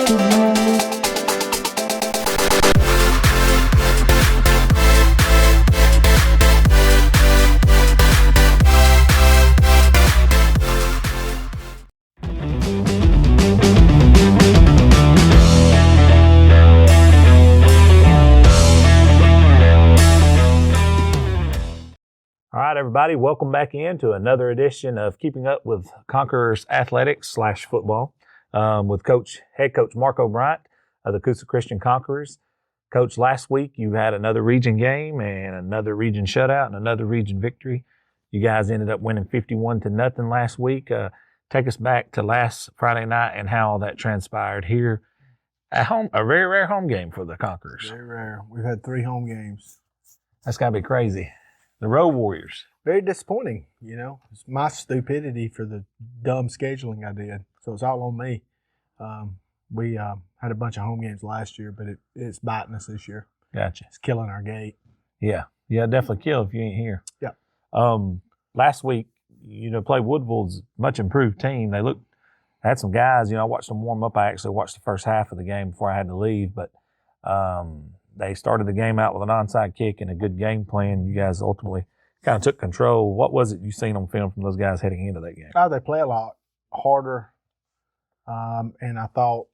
All right, everybody, welcome back into another edition of Keeping Up with Conquerors Athletics / football with head coach Marco Bryant of the Coosa Christian Conquerors. Coach, last week you had another region game and another region shutout and another region victory. You guys ended up winning 51-0 last week. Take us back to last Friday night and how all that transpired here at home. A very rare home game for the Conquerors. Very rare. We've had 3 home games. That's got to be crazy. The Road Warriors. Very disappointing, you know. It's my stupidity for the dumb scheduling I did. So it's all on me. We had a bunch of home games last year, but it's biting us this year. Gotcha. It's killing our gate. Yeah, definitely kill if you ain't here. Yeah. Last week, played Woodville's much improved team. They had some guys, I watched them warm up. I actually watched the first half of the game before I had to leave, but they started the game out with an onside kick and a good game plan. You guys ultimately kind of took control. What was it you seen on film from those guys heading into that game? Oh, they play a lot harder, and I thought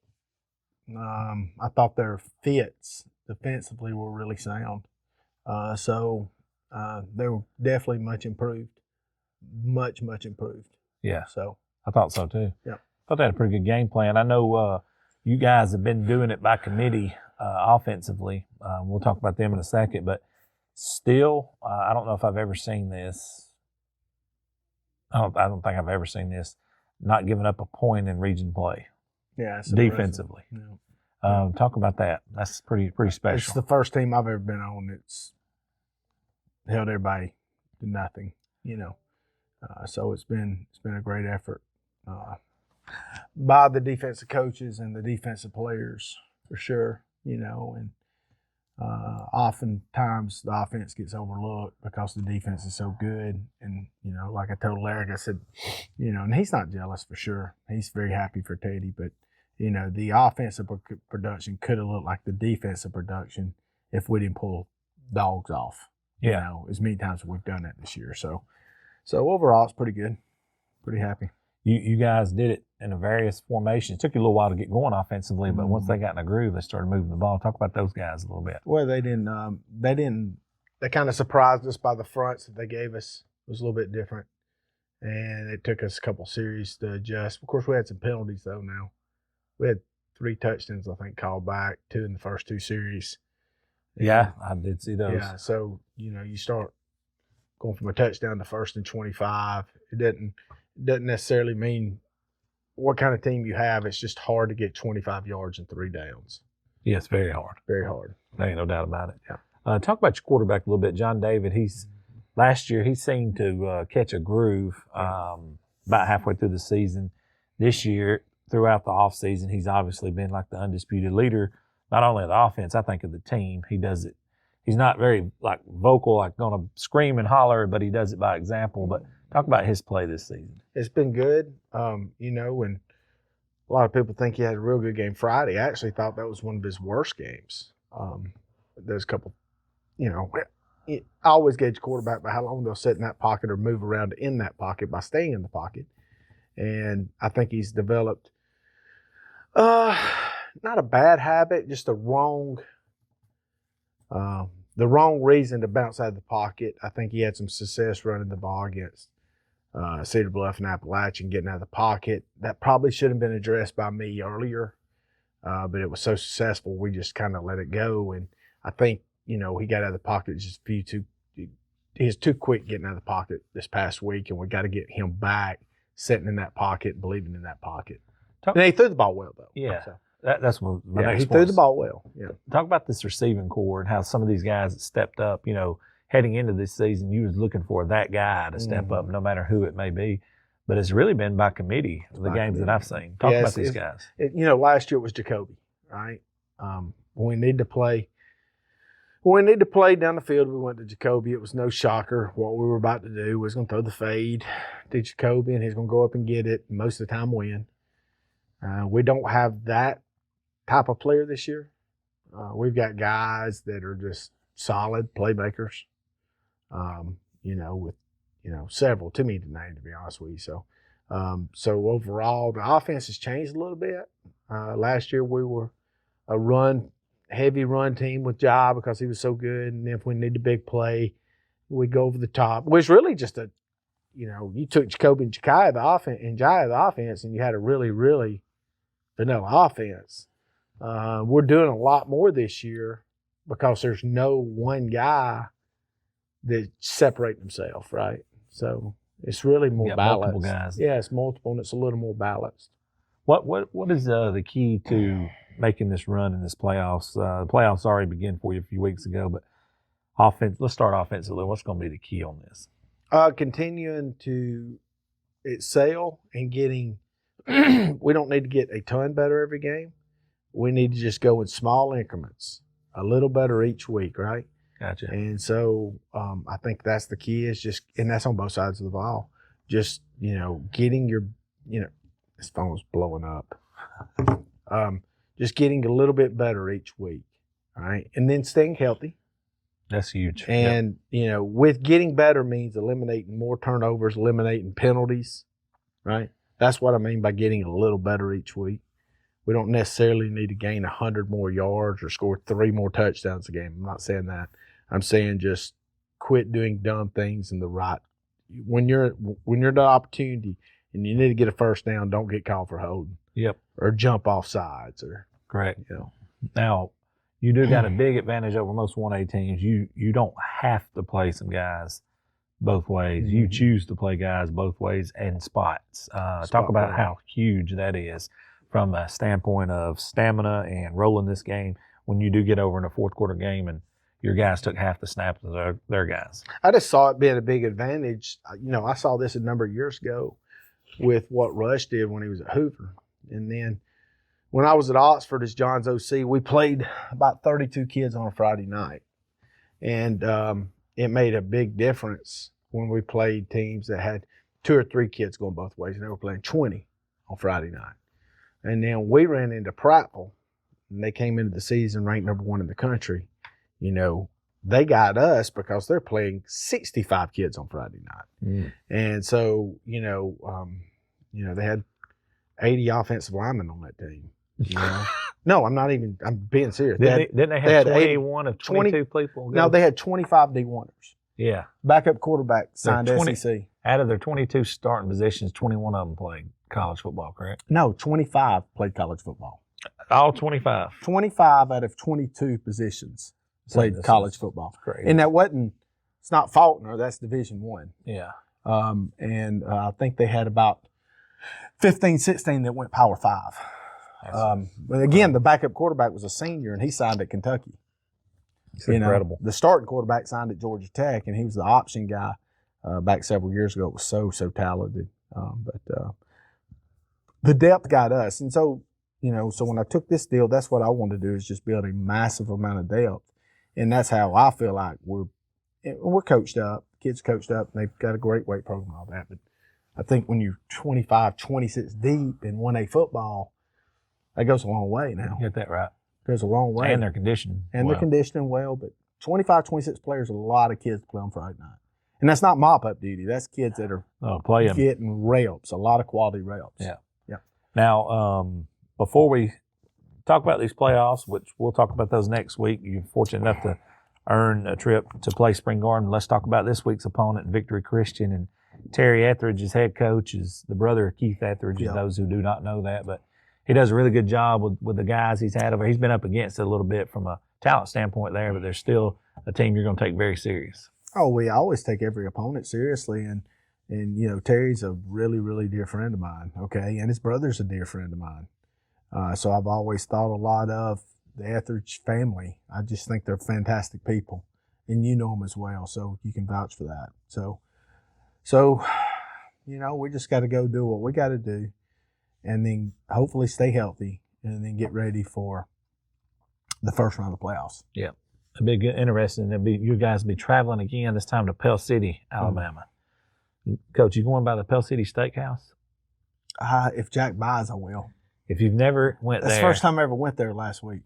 their fits defensively were really sound. So they were definitely much improved, much improved. Yeah. So I thought so too. Yeah. I thought they had a pretty good game plan. I know you guys have been doing it by committee offensively. We'll talk about them in a second, but still, I don't know if I've ever seen this. I don't think I've ever seen this. Not giving up a point in region play. Yeah, it's defensively. Yeah. Talk about that. That's pretty special. It's the first team I've ever been on that's held everybody to nothing. So it's been a great effort by the defensive coaches and the defensive players for sure. And oftentimes the offense gets overlooked because the defense is so good. And, like I told Larry, I said, and he's not jealous for sure. He's very happy for Teddy, but, the offensive production could have looked like the defensive production if we didn't pull dogs off. Yeah. As many times as we've done that this year. So overall, it's pretty good. Pretty happy. You guys did it in a various formations. It took you a little while to get going offensively, but once they got in a groove, they started moving the ball. Talk about those guys a little bit. Well, they kind of surprised us by the fronts that they gave us. It was a little bit different, and it took us a couple series to adjust. Of course, we had some penalties, though, now. We had 3 touchdowns, I think, called back, 2 in the first 2 series. Yeah, I did see those. Yeah, so, you start going from a touchdown to 1st and 25. It doesn't necessarily mean what kind of team you have. It's just hard to get 25 yards and 3 downs. Yeah, it's very hard. Very hard. There ain't no doubt about it. Yeah. Talk about your quarterback a little bit, John David. Last year he seemed to catch a groove about halfway through the season. This year, throughout the offseason, he's obviously been like the undisputed leader, not only of the offense, I think of the team. He does it. He's not very vocal, going to scream and holler, but he does it by example. But talk about his play this season. It's been good, and a lot of people think he had a real good game Friday. I actually thought that was one of his worst games. There's a couple, I always gauge quarterback by how long they'll sit in that pocket or move around in that pocket by staying in the pocket. And I think he's developed not a bad habit, just the wrong reason to bounce out of the pocket. I think he had some success running the ball against Cedar Bluff and Appalachian, getting out of the pocket. That probably should have been addressed by me earlier, but it was so successful we just kind of let it go. And I think, he got out of the pocket just he was too quick getting out of the pocket this past week, and we got to get him back sitting in that pocket, believing in that pocket. And he threw the ball well, though. Yeah. So. That's what my next he threw the ball well. Yeah. Talk about this receiving core and how some of these guys that stepped up, heading into this season, you was looking for that guy to step up, no matter who it may be. But it's really been by committee, the games that I've seen. Talk about these guys. Last year it was Jacoby, right? When we need to play down the field, we went to Jacoby. It was no shocker. What we were about to do was going to throw the fade to Jacoby, and he's going to go up and get it, most of the time win. We don't have that type of player this year. We've got guys that are just solid playmakers. With several, too many to name, to be honest with you. So overall, the offense has changed a little bit. Last year we were a heavy run team with Ja because he was so good, and if we need a big play, we'd go over the top. It was really just you took Jacoby and Jai the offense, and you had a really, really vanilla offense. We're doing a lot more this year because there's no one guy that separate himself, right? So it's really more balanced. Multiple guys. Yeah, it's multiple, and it's a little more balanced. What is the key to making this run in this playoffs? The playoffs already began for you a few weeks ago, but offense. Let's start offensively. What's going to be the key on this? Continuing to excel and getting. We don't need to get a ton better every game. We need to just go in small increments, a little better each week, right? Gotcha. And so I think that's the key and that's on both sides of the ball. Just, getting this phone's blowing up. Just getting a little bit better each week, all right? And then staying healthy. That's huge. And, with getting better means eliminating more turnovers, eliminating penalties, right? That's what I mean by getting a little better each week. We don't necessarily need to gain 100 more yards or score 3 more touchdowns a game. I'm not saying that. I'm saying just quit doing dumb things in the right. When you're the opportunity and you need to get a first down, don't get called for holding. Yep. Or jump off sides or. Correct. Now, you do got a big advantage over most 1A teams. You don't have to play some guys both ways. You choose to play guys both ways and spots. Talk about how huge that is from a standpoint of stamina and rolling this game when you do get over in a fourth quarter game and your guys took half the snaps of their guys. I just saw it being a big advantage. I saw this a number of years ago with what Rush did when he was at Hoover. And then when I was at Oxford as John's OC, we played about 32 kids on a Friday night. And it made a big difference when we played teams that had 2 or 3 kids going both ways, and they were playing 20 on Friday night. And then we ran into Prattville, and they came into the season ranked number 1 in the country. They got us because they're playing 65 kids on Friday night. And so, they had 80 offensive linemen on that team. No, I'm being serious. Didn't they have 21 of 22 people? No, they had 25 D1ers. Yeah. Backup quarterback signed SEC. Out of their 22 starting positions, 21 of them played college football, correct? No, 25 played college football. All 25? 25 out of 22 positions played college football. Crazy. And it's not Faulkner, that's Division I. Yeah. And I think they had about 15, 16 that went Power 5. But again, the backup quarterback was a senior, and he signed at Kentucky. It's incredible. The starting quarterback signed at Georgia Tech, and he was the option guy back several years ago. It was so talented. But the depth got us. And so, so when I took this deal, that's what I wanted to do, is just build a massive amount of depth. And that's how I feel like we're coached up. Kids coached up, and they've got a great weight program and all that. But I think when you're 25, 26 deep in 1A football, that goes a long way now. Get that right. Goes a long way. And they're conditioned. They're conditioning well, but 25, 26 players, a lot of kids to play on Friday night. And that's not mop-up duty. That's kids that are getting reps, a lot of quality reps. Yeah. Now, before we talk about these playoffs, which we'll talk about those next week, you're fortunate enough to earn a trip to play Spring Garden. Let's talk about this week's opponent, Victory Christian. And Terry Etheridge's head coach is the brother of Keith Etheridge, those who do not know that. But he does a really good job with the guys he's had over. He's been up against it a little bit from a talent standpoint there, but there's still a team you're going to take very serious. Oh, we always take every opponent seriously. And Terry's a really, really dear friend of mine, okay? And his brother's a dear friend of mine. So I've always thought a lot of the Etheridge family. I just think they're fantastic people. And you know them as well, so you can vouch for that. So we just got to go do what we got to do, and then hopefully stay healthy, and then get ready for the first round of the playoffs. Yeah. It'd be interesting. You guys will be traveling again, this time to Pell City, Alabama. Coach, you going by the Pell City Steakhouse? If Jack buys, I will. If you've never went That's there, the first time I ever went there last week.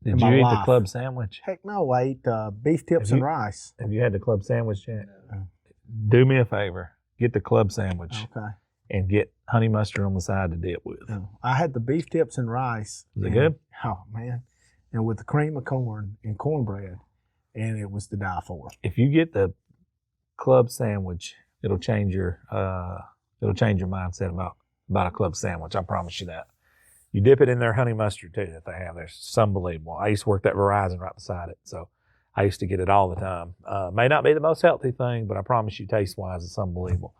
did in you my eat the life. club sandwich? Heck no, I ate beef tips Have and you- rice. Have you had the club sandwich yet? No. Do me a favor. Get the club sandwich Okay. and get honey mustard on the side to dip with. No. I had the beef tips and rice. Was it and- good? Oh, man. And with the cream of corn and cornbread. And it was to die for. If you get the club sandwich, it'll change your mindset about a club sandwich. I promise you that. You dip it in their honey mustard too that they have there. It's unbelievable. I used to work at Verizon right beside it, so I used to get it all the time. May not be the most healthy thing, but I promise you, taste wise, it's unbelievable.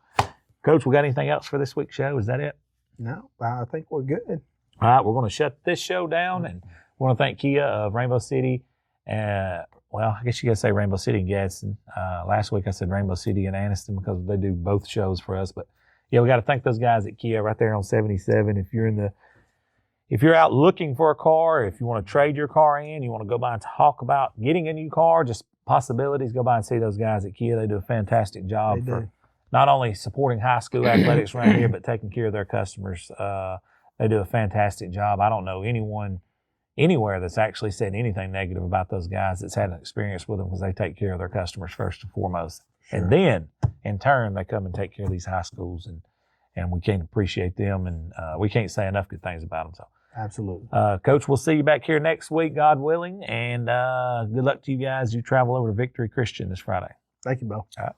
Coach, we got anything else for this week's show? Is that it? No, I think we're good. All right, we're going to shut this show down, and we want to thank Kia of Rainbow City. Well, I guess you got to say Rainbow City and Gadsden. Last week I said Rainbow City and Anniston because they do both shows for us. But yeah, we got to thank those guys at Kia right there on 77. If you're out looking for a car, if you want to trade your car in, you want to go by and talk about getting a new car, just possibilities, go by and see those guys at Kia. They do a fantastic job for not only supporting high school athletics around here, but taking care of their customers. They do a fantastic job. I don't know anyone anywhere that's actually said anything negative about those guys that's had an experience with them because they take care of their customers first and foremost. Sure. And then, in turn, they come and take care of these high schools, and we can't appreciate them, and we can't say enough good things about them. So, absolutely. Coach, we'll see you back here next week, God willing, and good luck to you guys. You travel over to Victory Christian this Friday. Thank you, Bo. All right.